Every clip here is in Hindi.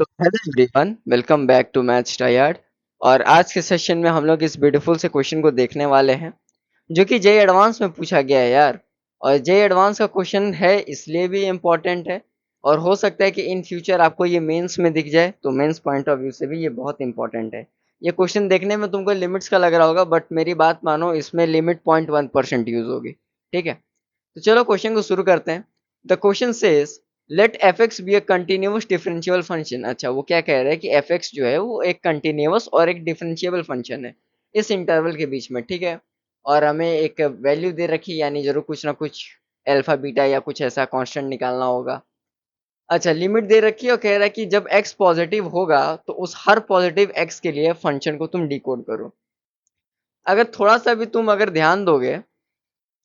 तो hello everyone, welcome back to maths tired. और आज के सेशन में हम लोग इस ब्यूटीफुल से क्वेश्चन को देखने वाले हैं जो कि जेई एडवांस में पूछा गया है यार। और जेई एडवांस का क्वेश्चन है इसलिए भी इम्पोर्टेंट है और हो सकता है कि इन फ्यूचर आपको ये मेंस में दिख जाए, तो मेंस पॉइंट ऑफ व्यू से भी ये बहुत इंपॉर्टेंट है। ये क्वेश्चन देखने में तुमको लिमिट्स का लग रहा होगा, बट मेरी बात मानो, इसमें लिमिट 0.1% यूज होगी। ठीक है, तो चलो क्वेश्चन को शुरू करते हैं। The question says let f x be a continuous differential function. अच्छा, वो क्या कह रहा है कि एफ एक्स जो है वो एक कंटिन्यूस और एक डिफरेंशिएबल फंक्शन है इस इंटरवल के बीच में। ठीक है, और हमें एक वैल्यू दे रखी है, यानी जरूर कुछ ना कुछ अल्फा बीटा या कुछ ऐसा कांस्टेंट निकालना होगा। अच्छा, लिमिट दे रखी है और कह रहा है कि जब x पॉजिटिव होगा तो उस हर पॉजिटिव x के लिए फंक्शन को तुम डिकोड करो। अगर थोड़ा सा भी तुम अगर ध्यान दोगे,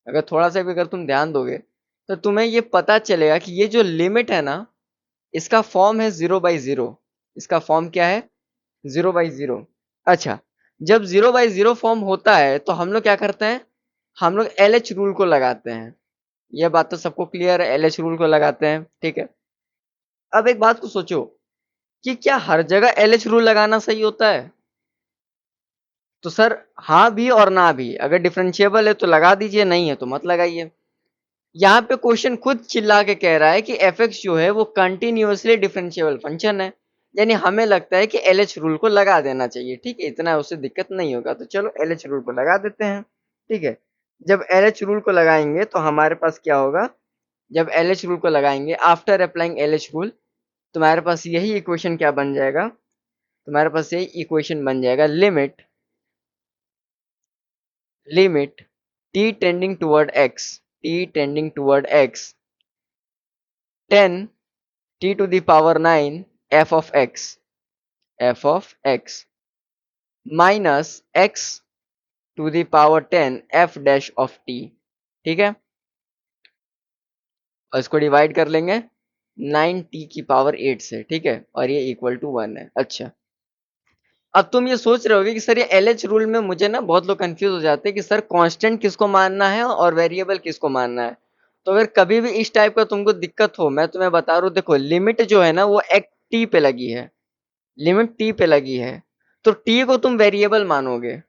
अगर थोड़ा सा भी अगर तुम ध्यान दोगे तो तुम्हें ये पता चलेगा कि ये जो लिमिट है ना, इसका फॉर्म है 0/0। इसका फॉर्म क्या है? 0/0। अच्छा, जब 0/0 फॉर्म होता है तो हम लोग क्या करते हैं? हम लोग एल एच रूल को लगाते हैं। यह बात तो सबको क्लियर है, एल एच रूल को लगाते हैं। ठीक है, अब एक बात को सोचो कि क्या हर जगह एल एच रूल लगाना सही होता है? तो सर हाँ भी और ना भी। अगर डिफरेंशिएबल है तो लगा दीजिए, नहीं है तो मत लगाइए। यहाँ पे क्वेश्चन खुद चिल्ला के कह रहा है कि एफ एक्स जो है वो कंटिन्यूअसली डिफरेंशिएबल फंक्शन है, यानी हमें लगता है कि एल एच रूल को लगा देना चाहिए। ठीक है, इतना उससे दिक्कत नहीं होगा, तो चलो एल एच रूल को लगा देते हैं। ठीक है, जब एल एच रूल को लगाएंगे तो हमारे पास क्या होगा? जब एल एच रूल को लगाएंगे, after applying L H rule, तुम्हारे पास यही इक्वेशन क्या बन जाएगा? तुम्हारे पास यही इक्वेशन बन जाएगा, limit limit t tending toward x, t tending toward x, 10 t to the power 9 f of x minus x to the power 10 f dash of t। ठीक है, और इसको डिवाइड कर लेंगे 9t की पावर 8 से। ठीक है, और ये इक्वल टू 1 है। अच्छा, अब तुम ये सोच रहे होगे कि सर ये एल एच रूल में मुझे ना बहुत लोग कंफ्यूज हो जाते हैं कि सर कांस्टेंट किसको मानना है और वेरिएबल किसको मानना है। तो अगर कभी भी इस टाइप का तुमको दिक्कत हो, मैं तुम्हें बता रहा हूँ, देखो लिमिट जो है ना वो एक टी पे लगी है, लिमिट टी पे लगी है, तो टी को तुम वेरिएबल मानोगे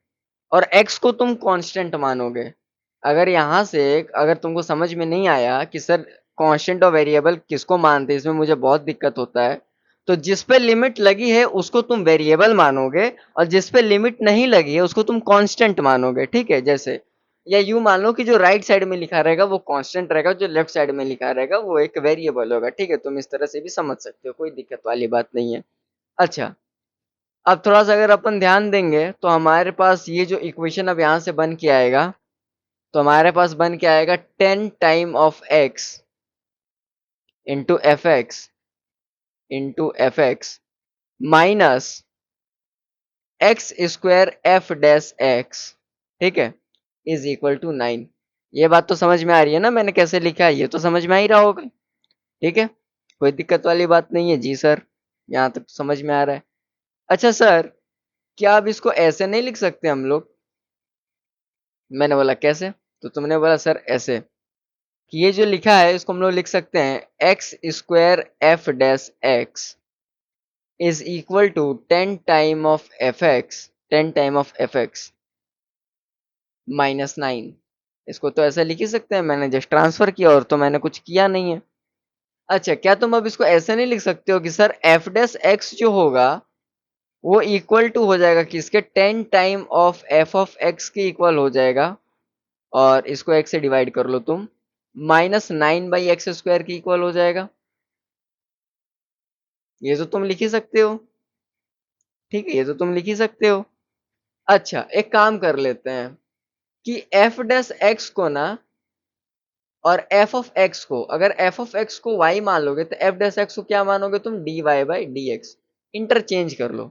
और एक्स को तुम कांस्टेंट मानोगे। अगर यहाँ से अगर तुमको समझ में नहीं आया कि सर कांस्टेंट और वेरिएबल किसको मानते हैं, इसमें मुझे बहुत दिक्कत होता है, तो जिस पे लिमिट लगी है उसको तुम वेरिएबल मानोगे और जिस पे लिमिट नहीं लगी है उसको तुम कांस्टेंट मानोगे। ठीक है, जैसे या यूं मान लो कि जो राइट साइड में लिखा रहेगा वो कांस्टेंट रहेगा, जो लेफ्ट साइड में लिखा रहेगा वो एक वेरिएबल होगा। ठीक है, तुम इस तरह से भी समझ सकते हो, कोई दिक्कत वाली बात नहीं है। अच्छा, अब थोड़ा सा अगर अपन ध्यान देंगे तो हमारे पास ये जो इक्वेशन अब यहाँ से बन के आएगा, तो हमारे पास बन के आएगा 10 time of x into F x minus x square f dash x. ठीक है, इज इक्वल टू 9। ये बात तो समझ में आ रही है ना, मैंने कैसे लिखा है ये तो समझ में आ ही रहा होगा। ठीक है, कोई दिक्कत वाली बात नहीं है जी सर, यहाँ तक तो समझ में आ रहा है। अच्छा सर, क्या अब इसको ऐसे नहीं लिख सकते हम लोग? मैंने बोला कैसे, तो तुमने बोला सर ऐसे कि ये जो लिखा है इसको हम लोग लिख सकते हैं x square f dash x is equal to 10 time of f x, 10 time of f x minus 9। इसको तो ऐसे लिख ही सकते हैं, मैंने जस्ट ट्रांसफर किया और तो मैंने कुछ किया नहीं है। अच्छा, क्या तुम अब इसको ऐसे नहीं लिख सकते हो कि सर एफ डैश एक्स जो होगा वो इक्वल टू हो जाएगा किसके? 10 टाइम ऑफ एक्स के इक्वल हो जाएगा, और इसको एक्स से डिवाइड कर लो तुम, -9/x² की इक्वल हो जाएगा। ये तो तुम लिख ही सकते हो। ठीक है, ये तो तुम लिख ही सकते हो। अच्छा, एक काम कर लेते हैं कि एफ डैश एक्स को ना और एफ ऑफ एक्स को, अगर एफ ऑफ एक्स को वाई मान लोगे तो एफ डैश एक्स को क्या मानोगे तुम? dy/dx। इंटरचेंज कर लो,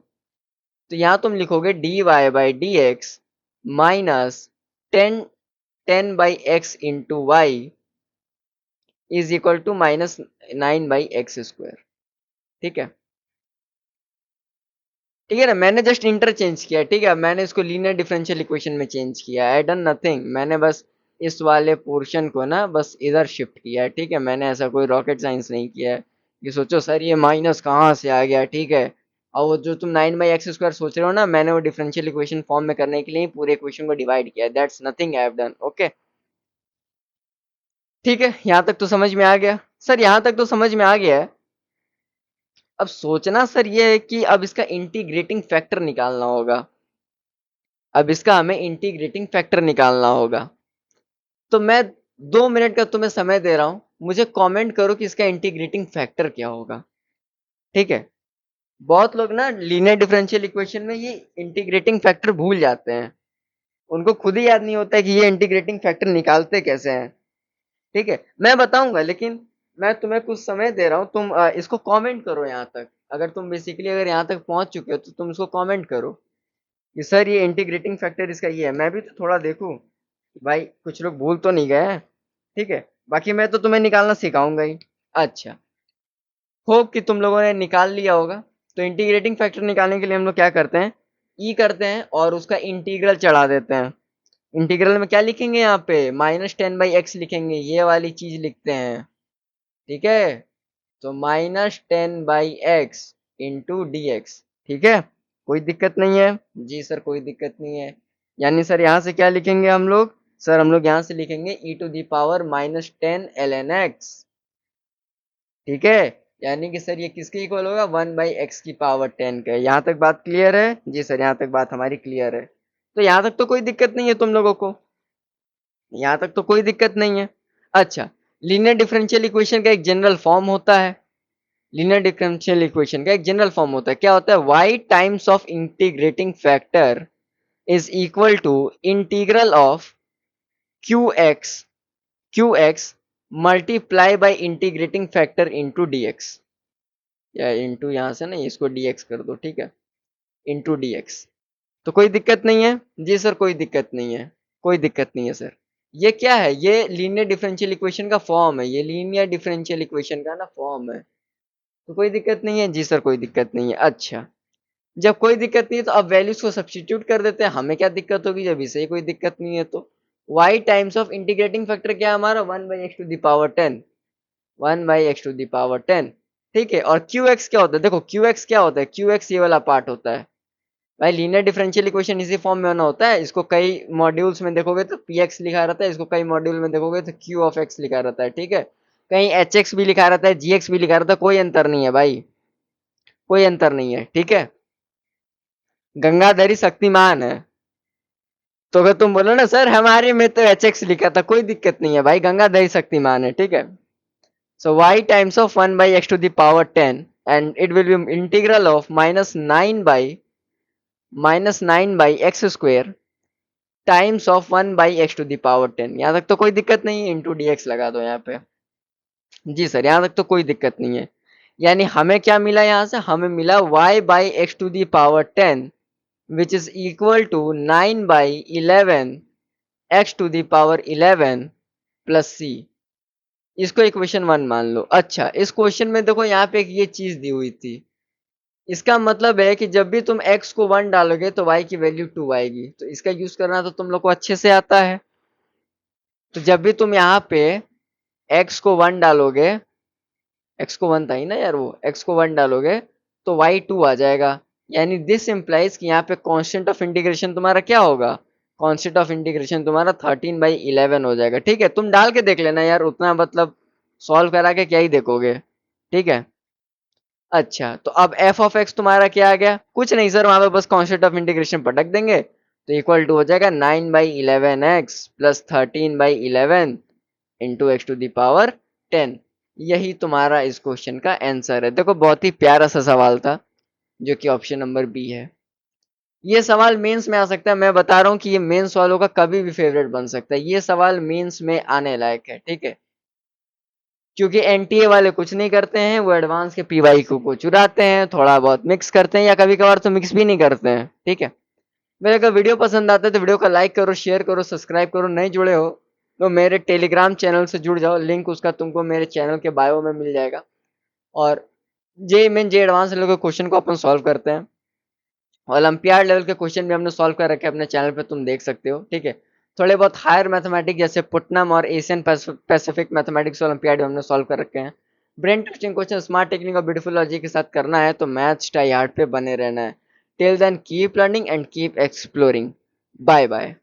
तो यहां तुम लिखोगे dy/dx minus 10 by x into y is equal to -9/x²। ठीक है, ठीक है ना, मैंने जस्ट इंटरचेंज किया। ठीक है, मैंने इसको लीनियर डिफरेंशियल इक्वेशन में चेंज किया, आई डन नथिंग। मैंने बस इस वाले पोर्शन को ना बस इधर शिफ्ट किया है। ठीक है, मैंने ऐसा कोई रॉकेट साइंस नहीं किया है, ये सोचो सर ये माइनस कहाँ से आ गया, ठीक है। और वो जो तुम 9/x² सोच रहे हो ना, मैंने वो डिफरेंशियल इक्वेशन फॉर्म में करने के लिए पूरे इक्वेशन को डिवाइड किया, that's nothing I have done. Okay ठीक है, यहाँ तक तो समझ में आ गया सर, यहाँ तक तो समझ में आ गया है। अब सोचना सर ये है कि अब इसका इंटीग्रेटिंग फैक्टर निकालना होगा, अब इसका हमें इंटीग्रेटिंग फैक्टर निकालना होगा। तो मैं 2 मिनट का तुम्हें समय दे रहा हूं, मुझे कमेंट करो कि इसका इंटीग्रेटिंग फैक्टर क्या होगा, ठीक है। बहुत लोग ना लीनियर डिफरेंशियल इक्वेशन में ये इंटीग्रेटिंग फैक्टर भूल जाते हैं, उनको खुद ही याद नहीं होता है कि ये इंटीग्रेटिंग फैक्टर निकालते कैसे हैं, ठीक है। मैं बताऊंगा, लेकिन मैं तुम्हें कुछ समय दे रहा हूँ, तुम इसको कमेंट करो यहाँ तक। अगर तुम बेसिकली अगर यहाँ तक पहुंच चुके हो तो तुम इसको कमेंट करो कि सर ये इंटीग्रेटिंग फैक्टर इसका ये है, मैं भी तो थोड़ा देखूं भाई कुछ लोग भूल तो नहीं गए हैं, ठीक है। बाकी मैं तो तुम्हें निकालना सिखाऊंगा ही। अच्छा, होप कि तुम लोगों ने निकाल लिया होगा। तो इंटीग्रेटिंग फैक्टर निकालने के लिए हम लोग क्या करते हैं, ई करते हैं और उसका इंटीग्रल चढ़ा देते हैं। इंटीग्रल में क्या लिखेंगे, यहाँ पे -10/x लिखेंगे, ये वाली चीज लिखते हैं, ठीक है। तो -10/x इंटू डी एक्स, ठीक है। कोई दिक्कत नहीं है जी सर, कोई दिक्कत नहीं है। यानी सर यहाँ से क्या लिखेंगे हम लोग, सर हम लोग यहाँ से लिखेंगे e⁻−10 ln x, ठीक है। यानी कि सर ये किसके इक्वल होगा, 1/x⁻10 का। यहाँ तक बात क्लियर है जी सर, यहाँ तक बात हमारी क्लियर है। तो यहाँ तक तो कोई दिक्कत नहीं है तुम लोगों को, यहाँ तक तो कोई दिक्कत नहीं है। अच्छा, लीनियर डिफरेंशियल इक्वेशन का एक जनरल फॉर्म होता है, लीनियर डिफरेंशियल इक्वेशन का एक जनरल फॉर्म होता है, क्या होता है, y times of integrating factor is equal to integral of q x multiply by integrating factor into d x, या इंटू यहाँ से ना इसको dx कर दो, ठीक है, इंटू dx। तो कोई दिक्कत नहीं है जी सर, कोई दिक्कत नहीं है, कोई दिक्कत नहीं है सर। ये क्या है, ये लीनियर डिफरेंशियल इक्वेशन का फॉर्म है, ये लीनियर डिफरेंशियल इक्वेशन का ना फॉर्म है। तो कोई दिक्कत नहीं है जी सर, कोई दिक्कत नहीं है। अच्छा, जब कोई दिक्कत नहीं है तो अब वैल्यूज को सब्स्टिट्यूट कर देते हैं, हमें क्या दिक्कत होगी जब इसे ही कोई दिक्कत नहीं है तो। y times of integrating factor क्या है हमारा, 1/x⁻10, 1/x⁻10, ठीक है। और qx क्या होता है, देखो qx क्या होता है, qx ये वाला पार्ट होता है भाई। लीनियर डिफरेंशियल इक्वेशन इसी फॉर्म में होना होता है, इसको कई मॉड्यूल्स में देखोगे तो px लिखा रहता है, इसको कई मॉड्यूल में देखोगे तो q ऑफ x लिखा रहता है, ठीक है। कहीं hx भी लिखा रहता है, gx भी लिखा रहता है, कोई अंतर नहीं है भाई, कोई अंतर नहीं है, ठीक है। गंगाधरी शक्तिमान है, तो अगर तुम बोलो ना सर हमारे में तो hx लिखा था, कोई दिक्कत नहीं है भाई, गंगाधरी शक्तिमान है, ठीक है। सो y times of 1/x⁻10 and it will be integral of -9/x² times of 1/x⁻10। यहाँ तक तो कोई दिक्कत नहीं है, इंटू dx लगा दो यहाँ पे। जी सर, यहाँ तक तो कोई दिक्कत नहीं है। यानी हमें क्या मिला, यहाँ से हमें मिला y/x⁻10 which is equal to 9/11 x⁻11 plus c। इसको इक्वेशन 1 मान लो। अच्छा, इस क्वेश्चन में देखो यहाँ पे एक ये चीज दी हुई थी, इसका मतलब है कि जब भी तुम x को 1 डालोगे तो y की वैल्यू 2 आएगी। तो इसका यूज करना तो तुम लोग को अच्छे से आता है। तो जब भी तुम यहाँ पे x को 1 डालोगे, x को 1 था ही ना यार, वो x को 1 डालोगे तो y 2 आ जाएगा। यानी दिस इम्प्लाइज कि यहाँ पे कांस्टेंट ऑफ इंटीग्रेशन तुम्हारा क्या होगा, कांस्टेंट ऑफ इंटीग्रेशन तुम्हारा 13/11 हो जाएगा, ठीक है। तुम डाल के देख लेना यार, उतना मतलब सॉल्व करा के क्या ही देखोगे, ठीक है। अच्छा, तो अब एफ ऑफ एक्स तुम्हारा क्या आ गया, कुछ नहीं सर, वहां पे बस कांस्टेंट ऑफ इंटीग्रेशन पटक देंगे तो इक्वल टू हो जाएगा 9/11x प्लस 13/11 इंटू x⁻10। यही तुम्हारा इस क्वेश्चन का आंसर है। देखो बहुत ही प्यारा सा सवाल था, जो कि ऑप्शन नंबर बी है। ये सवाल मेंस में आ सकता है, मैं बता रहा हूँ कि ये मेंस वालों का कभी भी फेवरेट बन सकता है, ये सवाल मेंस में आने लायक है, ठीक है। क्योंकि एनटीए वाले कुछ नहीं करते हैं, वो एडवांस के पीवाईक्यू को चुराते हैं, थोड़ा बहुत मिक्स करते हैं, या कभी कभार तो मिक्स भी नहीं करते हैं, ठीक है। मेरे अगर वीडियो पसंद आता है तो वीडियो को लाइक करो, शेयर करो, सब्सक्राइब करो। नहीं जुड़े हो तो मेरे टेलीग्राम चैनल से जुड़ जाओ, लिंक उसका तुमको मेरे चैनल के बायो में मिल जाएगा। और जे मेन जे एडवांस लेवल के क्वेश्चन को अपन सॉल्व करते हैं, ओलंपियाड लेवल के क्वेश्चन भी हमने सॉल्व कर रखे हैं अपने चैनल पे, तुम देख सकते हो, ठीक है। थोड़े बहुत हायर मैथमेटिक्स जैसे पुटनम और एशियन पैसिफिक मैथमेटिक्स ओलंपियाड हमने सॉल्व कर रखे हैं, brain twisting question smart technique और ब्यूटीफुल लॉजिक के साथ करना है तो मैथ्स ट्राई हार्ड पे बने रहना है। Till then keep learning and keep exploring. Bye bye.